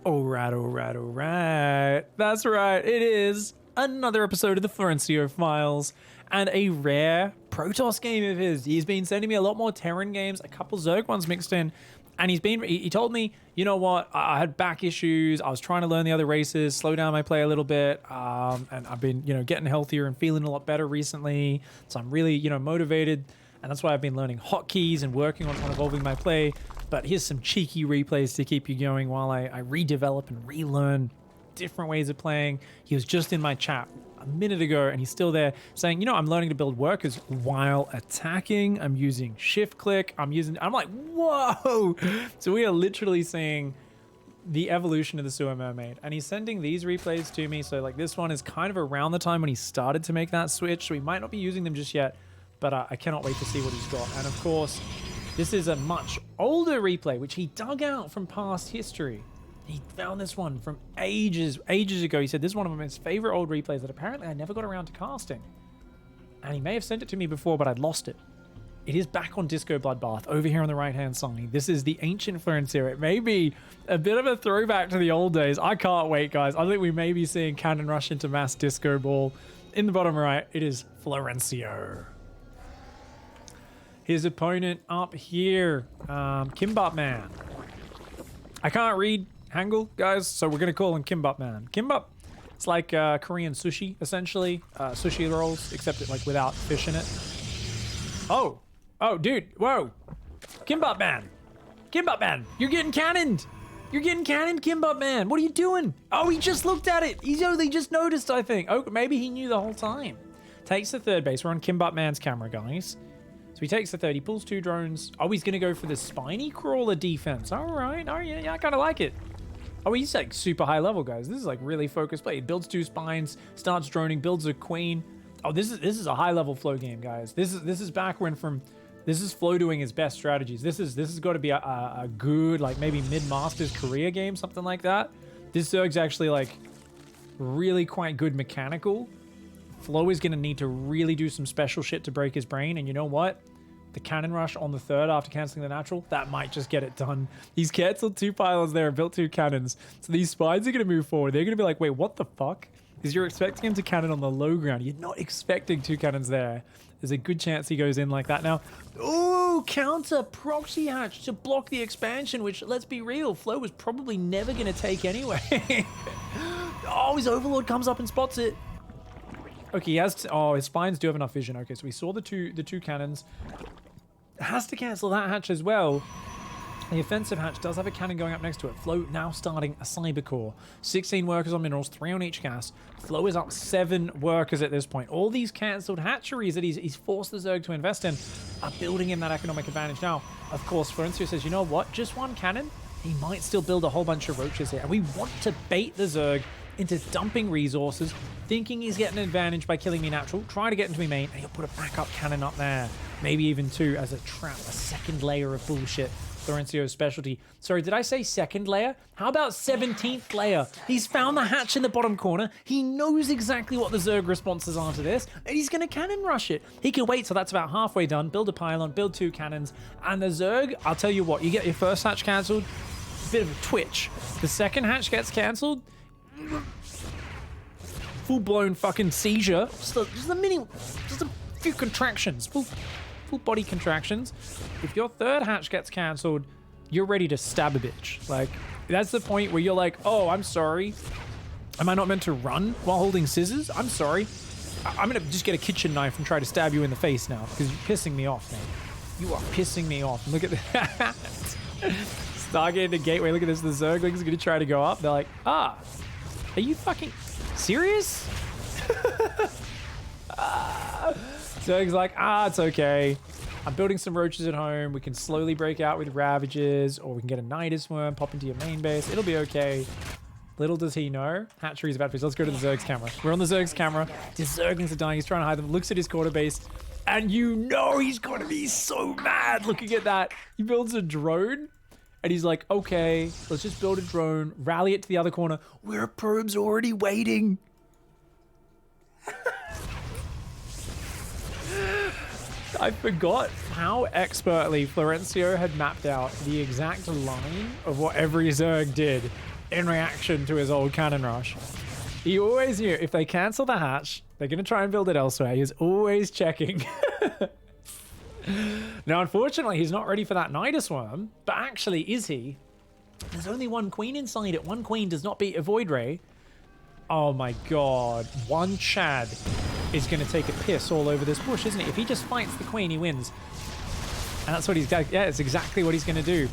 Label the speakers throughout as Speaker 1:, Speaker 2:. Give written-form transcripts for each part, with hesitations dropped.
Speaker 1: Alright. That's right. It is another episode of the Florencio Files and a rare Protoss game of his. He's been sending me a lot more Terran games, a couple Zerg ones mixed in, and he told me, you know what, I had back issues. I was trying to learn the other races, slow down my play a little bit, and I've been, getting healthier and feeling a lot better recently. So I'm really, motivated, and that's why I've been learning hotkeys and working on evolving my play. But here's some cheeky replays to keep you going while I redevelop and relearn different ways of playing. He was just in my chat a minute ago and he's still there saying, I'm learning to build workers while attacking. I'm using shift click. I'm like, whoa. So we are literally seeing the evolution of the sewer mermaid, and he's sending these replays to me. So like this one is kind of around the time when he started to make that switch. So we might not be using them just yet, but I cannot wait to see what he's got. And of course, this is a much older replay, which he dug out from past history. He found this one from ages ago. He said this is one of his favorite old replays that apparently I never got around to casting. And he may have sent it to me before, but I'd lost it. It is back on Disco Bloodbath over here on the right-hand side. This is the ancient Florencio. It may be a bit of a throwback to the old days. I can't wait, guys. I think we may be seeing Cannon Rush into Mass Disco Ball. In the bottom right, it is Florencio. His opponent up here, Kimbap Man. I can't read Hangul, guys, so we're gonna call him Kimbap Man. Kimbap, it's like Korean sushi, essentially. Sushi rolls, except it like without fish in it. Oh, dude, whoa. Kimbap Man. Kimbap Man, you're getting cannoned. You're getting cannoned, Kimbap Man. What are you doing? Oh, he just looked at it. He's only just noticed, I think. Oh, maybe he knew the whole time. Takes the third base. We're on Kimbap Man's camera, guys. So he takes the third, he pulls 2 drones. Oh, he's going to go for the spiny crawler defense. All right. Oh, yeah, I kind of like it. Oh, he's like super high level, guys. This is like really focused play. He builds 2 spines, starts droning, builds a queen. Oh, this is a high level flow game, guys. This is back when this is Flow doing his best strategies. This has got to be a good, like maybe mid-masters career game, something like that. This Zerg's actually like really quite good mechanical. Flow is going to need to really do some special shit to break his brain, and you know what? The Cannon Rush on the third after cancelling the natural, that might just get it done. He's cancelled 2 pylons there and built 2 cannons. So these spines are going to move forward. They're going to be like, wait, what the fuck? Because you're expecting him to cannon on the low ground. You're not expecting 2 cannons there. There's a good chance he goes in like that now. Ooh, counter proxy hatch to block the expansion, which, let's be real, Flow was probably never going to take anyway. Oh, his Overlord comes up and spots it. Okay, he has his spines do have enough vision. Okay, so we saw the two cannons. Has to cancel that hatch as well. The offensive hatch does have a cannon going up next to it. Flow now starting a cyber core. 16 workers on minerals, 3 on each gas. Flow is up 7 workers at this point. All these cancelled hatcheries that he's forced the Zerg to invest in are building him that economic advantage now. Of course, Florencio says, you know what? Just 1 cannon? He might still build a whole bunch of roaches here. And we want to bait the Zerg into dumping resources, thinking he's getting an advantage by killing me natural, try to get into me main, and he'll put a backup cannon up there. Maybe even 2 as a trap, a second layer of bullshit. Florencio's specialty. Sorry, did I say second layer? How about 17th layer? He's found the hatch in the bottom corner. He knows exactly what the Zerg responses are to this, and he's going to cannon rush it. He can wait till that's about halfway done, build a pylon, build 2 cannons, and the Zerg, I'll tell you what, you get your first hatch cancelled, bit of a twitch. The second hatch gets cancelled, full-blown fucking seizure. Just a few contractions, full body contractions. If your third hatch gets cancelled, you're ready to stab a bitch. Like, that's the point where you're like, oh, I'm sorry. Am I not meant to run while holding scissors? I'm sorry. I'm gonna just get a kitchen knife and try to stab you in the face now because you're pissing me off, man. You are pissing me off. Look at that. Stargate the gateway. Look at this. The Zerglings are gonna try to go up. They're like, are you fucking serious? Zerg's like, it's okay. I'm building some roaches at home. We can slowly break out with Ravages, or we can get a Nidus Worm, pop into your main base. It'll be okay. Little does he know, hatchery's about to be. Let's go to the Zerg's camera. We're on the Zerg's camera. The Zerglings are dying. He's trying to hide them. Looks at his quarter base, and you know he's going to be so mad looking at that. He builds a drone. And he's like, okay, let's just build a drone, rally it to the other corner. Where probe's already waiting. I forgot how expertly Florencio had mapped out the exact line of what every Zerg did in reaction to his old cannon rush. He always knew if they cancel the hatch, they're going to try and build it elsewhere. He's always checking. Now, unfortunately, he's not ready for that Nidus Worm, but actually, is he? There's only one queen inside it. One queen does not beat a Void Ray. Oh my god. One Chad is going to take a piss all over this bush, isn't he? If he just fights the queen, he wins. And that's what he's got. Yeah, it's exactly what he's going to do.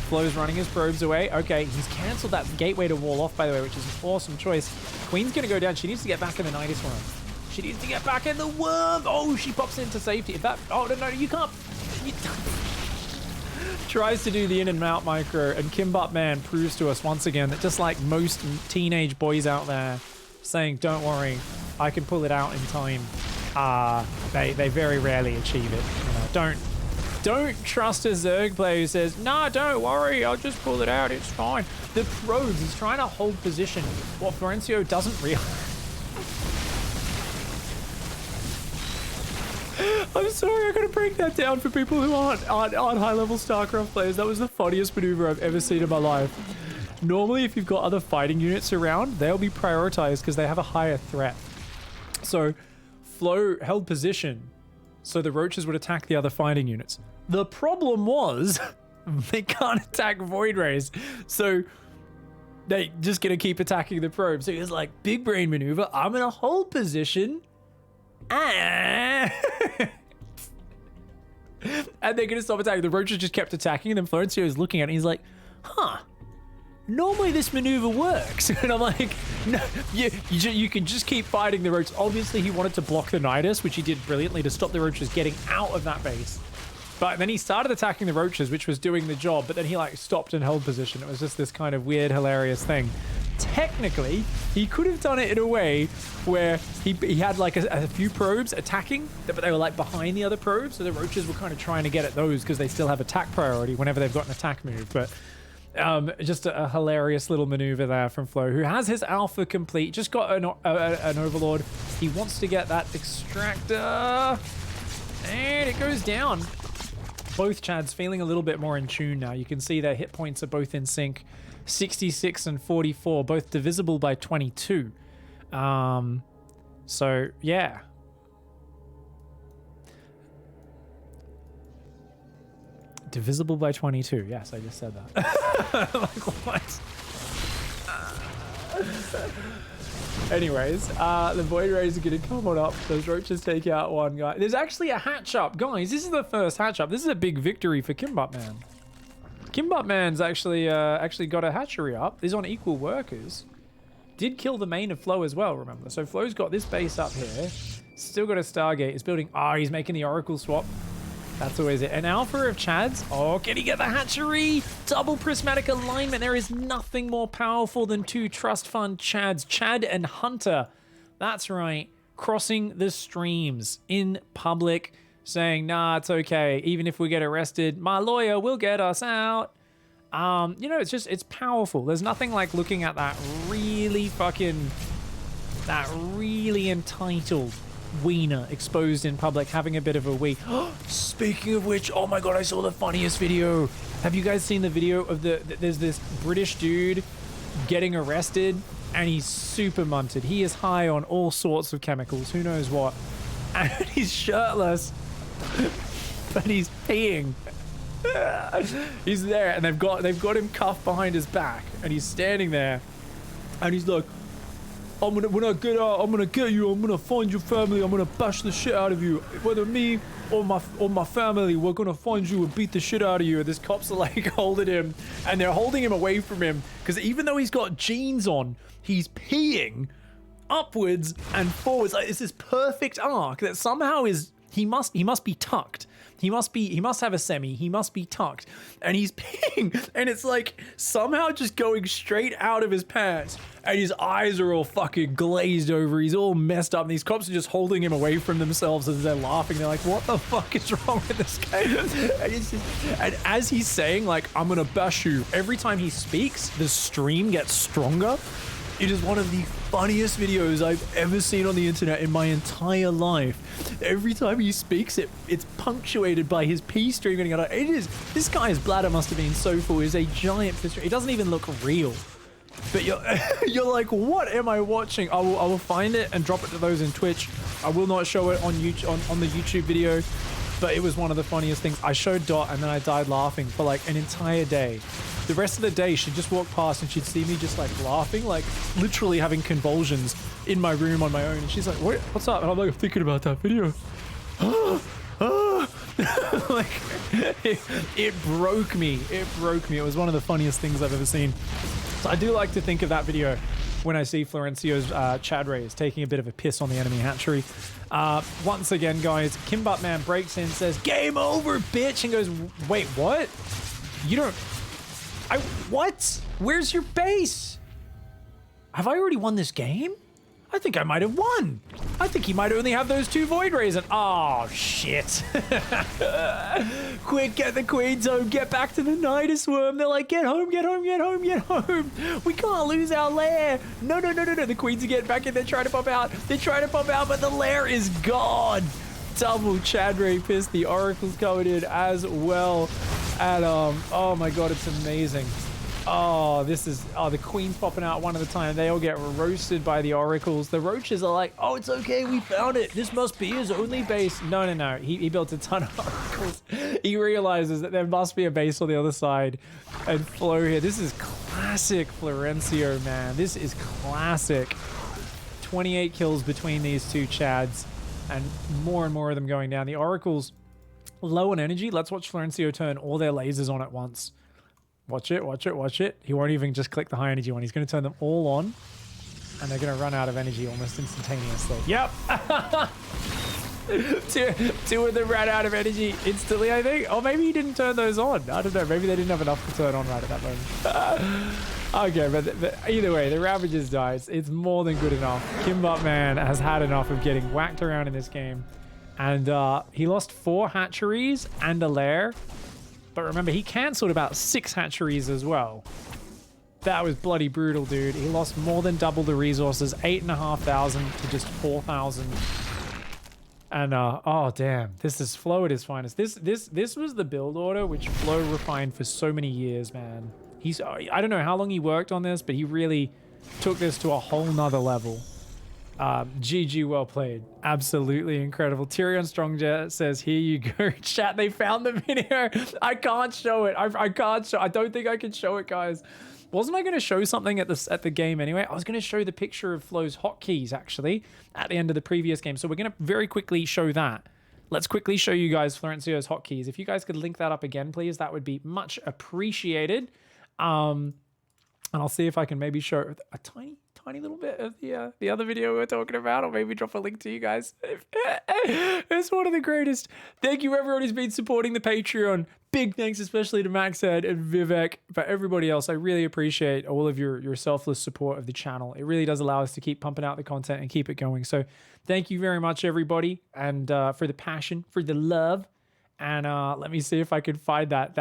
Speaker 1: Flo's running his probes away. Okay, he's cancelled that gateway to wall off, by the way, which is an awesome choice. Queen's going to go down. She needs to get back in the Nidus Worm. She needs to get back in the worm. Oh, she pops into safety. If that... Oh, no, you can't... Tries to do the in and out micro, and Kimbap Man proves to us once again that just like most teenage boys out there saying, don't worry, I can pull it out in time, they very rarely achieve it. You know, don't trust a Zerg player who says, nah, don't worry, I'll just pull it out, it's fine. The probes is trying to hold position. What Florencio doesn't realize. I'm sorry, I gotta break that down for people who aren't high-level StarCraft players. That was the funniest maneuver I've ever seen in my life. Normally, if you've got other fighting units around, they'll be prioritized because they have a higher threat. So, Flo held position so the roaches would attack the other fighting units. The problem was, they can't attack Void Rays, so they just gonna keep attacking the probe. So he was like, big brain maneuver, I'm gonna hold position, and they're gonna stop attacking. The roaches just kept attacking, and then Florencio is looking at it, and he's like, huh, normally this maneuver works. And I'm like, no, you can just keep fighting the roaches. Obviously, he wanted to block the Nidus, which he did brilliantly to stop the roaches getting out of that base. But then he started attacking the roaches, which was doing the job, but then he like stopped and held position. It was just this kind of weird, hilarious thing. Technically, he could have done it in a way where he had like a few probes attacking, but they were like behind the other probes, so the roaches were kind of trying to get at those because they still have attack priority whenever they've got an attack move. But just a hilarious little maneuver there from Flo, who has his alpha complete, just got an overlord. He wants to get that extractor, and it goes down. Both Chads feeling a little bit more in tune now. You can see their hit points are both in sync. 66 and 44, both divisible by 22. So, yeah. Divisible by 22. Yes, I just said that. Like, what? Anyways, the Void Rays are going to come on up. Those roaches take out one guy. There's actually a hatch up. Guys, this is the first hatch up. This is a big victory for Kimbap Man. Kimbap Man's actually got a hatchery up. He's on equal workers. Did kill the main of Flo as well, remember. So Flo's got this base up here. Still got a Stargate. He's building... Ah, he's making the Oracle swap. That's always it. An alpha of Chads. Oh, can he get the hatchery? Double prismatic alignment. There is nothing more powerful than two trust fund Chads. Chad and Hunter. That's right. Crossing the streams in public, saying, nah, it's okay. Even if we get arrested, my lawyer will get us out. You know, it's powerful. There's nothing like looking at that really entitled wiener exposed in public, having a bit of a wee. Speaking of which, oh my god, I saw the funniest video. Have you guys seen the video of there's this British dude getting arrested and he's super munted. He is high on all sorts of chemicals, who knows what. And he's shirtless, but he's peeing. He's there and they've got him cuffed behind his back and he's standing there and he's like, when I get out, I'm gonna get you. I'm gonna find your family. I'm gonna bash the shit out of you. Whether me or my family, we're gonna find you and beat the shit out of you. And this cops are like holding him, and they're holding him away from him because even though he's got jeans on, he's peeing upwards and forwards. Like it's this perfect arc that somehow is he must be tucked. He must have a semi. He must be tucked. And he's peeing. And it's like somehow just going straight out of his pants. And his eyes are all fucking glazed over. He's all messed up. And these cops are just holding him away from themselves as they're laughing. They're like, what the fuck is wrong with this guy? And as he's saying, like, I'm going to bash you, every time he speaks, the stream gets stronger. It is one of the funniest videos I've ever seen on the internet in my entire life. Every time he speaks, it's punctuated by his pee stream getting out. It is. This guy's bladder must have been so full. He's a giant piss stream. It doesn't even look real. But you're, you're like, what am I watching? I will find it and drop it to those in Twitch. I will not show it on YouTube, on the YouTube video, but it was one of the funniest things. I showed Dot and then I died laughing for like an entire day. The rest of the day, she'd just walk past and she'd see me just like laughing, like literally having convulsions in my room on my own. And she's like, what's up? And I'm like, I'm thinking about that video. Like, it broke me. It broke me. It was one of the funniest things I've ever seen. So I do like to think of that video when I see Florencio's Chad Rays taking a bit of a piss on the enemy hatchery. Once again, guys, Kimbuttman breaks in, says, game over, bitch, and goes, wait, what? You don't... what? Where's your base? Have I already won this game? I think I might have won. I think he might only have those 2 Void Rays and... oh, shit. Quick, get the Queens home. Get back to the Nidus Worm. They're like, get home, get home, get home, get home. We can't lose our lair. No. The Queens are getting back in. They're trying to pop out. They're trying to pop out, but the lair is gone. Double Chad Ray piss. The Oracle's coming in as well. And, oh my God, it's amazing. Oh, this is... oh, the Queen's popping out one at a time. They all get roasted by the Oracles. The Roaches are like, oh, it's okay. We found it. This must be his only base. No. He built a ton of Oracles. He realizes that there must be a base on the other side. And Flo here. This is classic Florencio, man. This is classic. 28 kills between these 2 Chads. And more of them going down. The Oracles low on energy. Let's watch Florencio turn all their lasers on at once. Watch it, watch it, watch it. He won't even just click the high energy one. He's going to turn them all on. And they're going to run out of energy almost instantaneously. Yep. two of them ran out of energy instantly, I think. Or maybe he didn't turn those on. I don't know. Maybe they didn't have enough to turn on right at that moment. Okay, but either way, the Ravages dies. It's more than good enough. Kimbuttman has had enough of getting whacked around in this game. And he lost 4 hatcheries and a lair. But remember, he cancelled about 6 hatcheries as well. That was bloody brutal, dude. He lost more than double the resources, 8,500 to just 4,000. And oh damn, this is Flo at his finest. This was the build order which Flo refined for so many years, man. I don't know how long he worked on this, but he really took this to a whole nother level. GG, well played. Absolutely incredible. Tyrion Strongjet says, here you go. Chat, they found the video. I can't show it. I can't show. I don't think I can show it, guys. Wasn't I going to show something at the game anyway? I was going to show the picture of Flo's hotkeys, actually, at the end of the previous game. So we're going to very quickly show that. Let's quickly show you guys Florencio's hotkeys. If you guys could link that up again, please, that would be much appreciated. And I'll see if I can maybe show a tiny little bit of the other video we were talking about, or maybe drop a link to you guys. It's one of the greatest. Thank you everyone who's been supporting the Patreon. Big thanks especially to Maxhead and Vivek, but everybody else. I really appreciate all of your selfless support of the channel. It really does allow us to keep pumping out the content and keep it going. So thank you very much, everybody, and for the passion, for the love. And let me see if I can find that